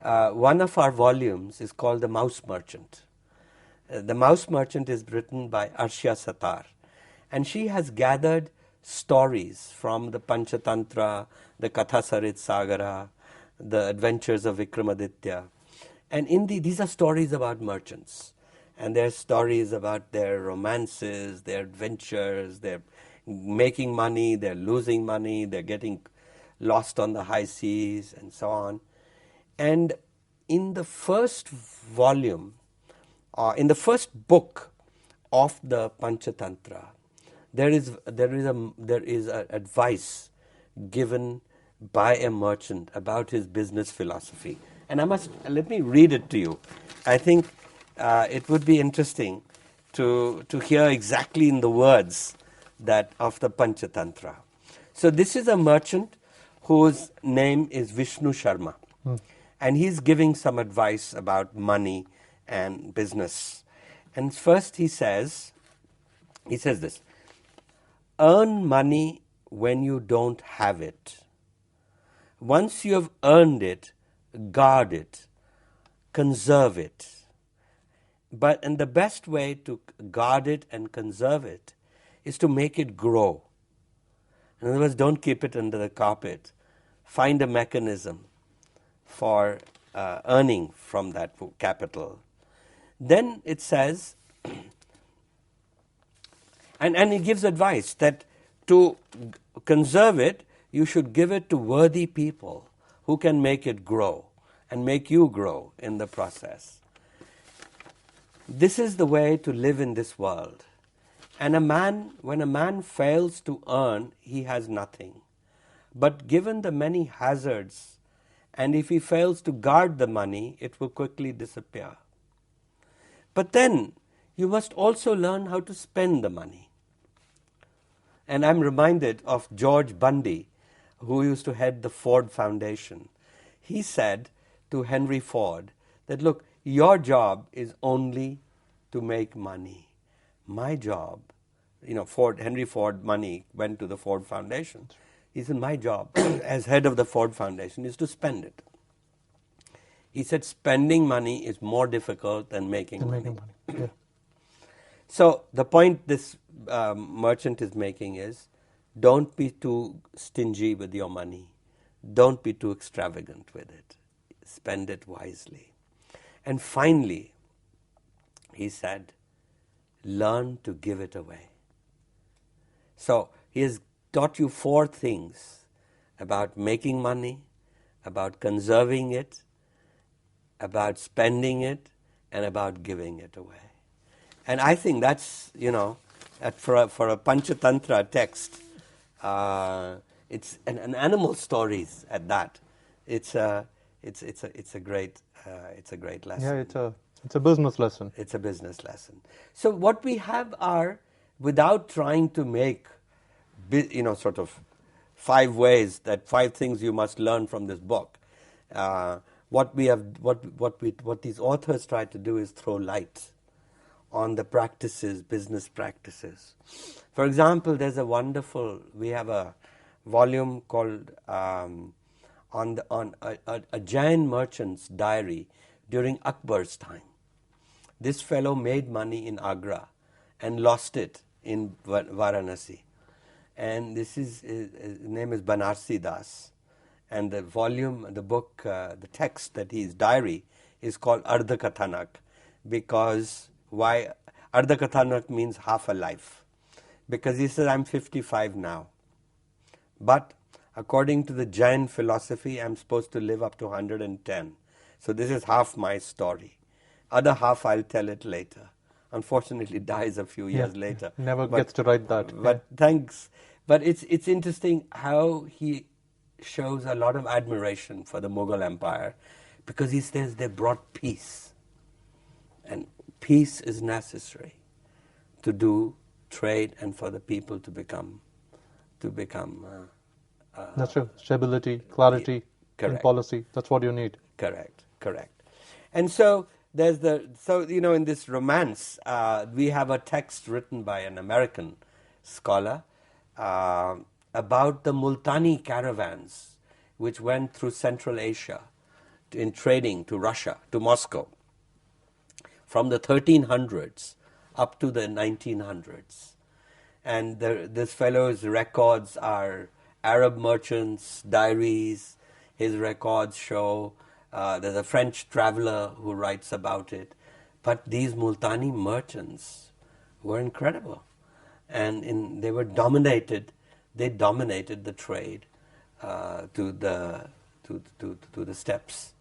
one of our volumes is called The Mouse Merchant. The Mouse Merchant is written by Arshia Satar, and she has gathered stories from the Panchatantra, the Kathasarit Sagara, the Adventures of Vikramaditya. And these are stories about merchants. And they're stories about their romances, their adventures, they're making money, they're losing money, they're getting lost on the high seas, and so on. And in the first volume, in the first book of the Panchatantra, there is advice given by a merchant about his business philosophy. And let me read it to you. I think it would be interesting to hear exactly in the words that of the Panchatantra. So this is a merchant whose name is Vishnu Sharma. And he's giving some advice about money and business. And first he says this: earn money when you don't have it. Once you have earned it, guard it, conserve it. And the best way to guard it and conserve it is to make it grow. In other words, don't keep it under the carpet. Find a mechanism for earning from that capital. Then it says, and it gives advice that to conserve it, you should give it to worthy people who can make it grow and make you grow in the process. This is the way to live in this world. And when a man fails to earn, he has nothing. But given the many hazards, and if he fails to guard the money, it will quickly disappear. But then, you must also learn how to spend the money. And I'm reminded of George Bundy, who used to head the Ford Foundation. He said to Henry Ford that, look, your job is only to make money. My job, Henry Ford money went to the Ford Foundation. He said, my job as head of the Ford Foundation is to spend it. He said, spending money is more difficult than making money. Yeah. So the point this merchant is making is, don't be too stingy with your money. Don't be too extravagant with it. Spend it wisely. And finally, he said, learn to give it away. So he has taught you 4 things about making money, about conserving it, about spending it, and about giving it away. And I think that's, for a Panchatantra text, it's an animal stories at that. It's a great lesson. Yeah, it's a business lesson. It's a business lesson. So what we have are, without trying to make, sort of 5 things you must learn from this book. What these authors try to do is throw light on the practices, business practices. For example, we have a volume called on a Jain merchant's diary during Akbar's time. This fellow made money in Agra and lost it in Varanasi. And his name is Banarsi Das. And the book, the text that his diary is called Ardha Kathanak, because why? Ardha Kathanak means half a life. Because he says, I'm 55 now. But according to the Jain philosophy, I'm supposed to live up to 110. So this is half my story. Other half I'll tell it later. Unfortunately, dies a few years later. Never gets to write that. But thanks. But it's interesting how he shows a lot of admiration for the Mughal Empire, because he says they brought peace. And peace is necessary to do trade and for the people to become. That's true. Stability, clarity in policy. That's what you need. Correct. And so in this romance, we have a text written by an American scholar about the Multani caravans which went through Central Asia in trading to Russia, to Moscow, from the 1300s up to the 1900s. And this fellow's records are Arab merchants' diaries. His records show there's a French traveler who writes about it. But these Multani merchants were incredible. And they were dominated. They dominated the trade to the steppes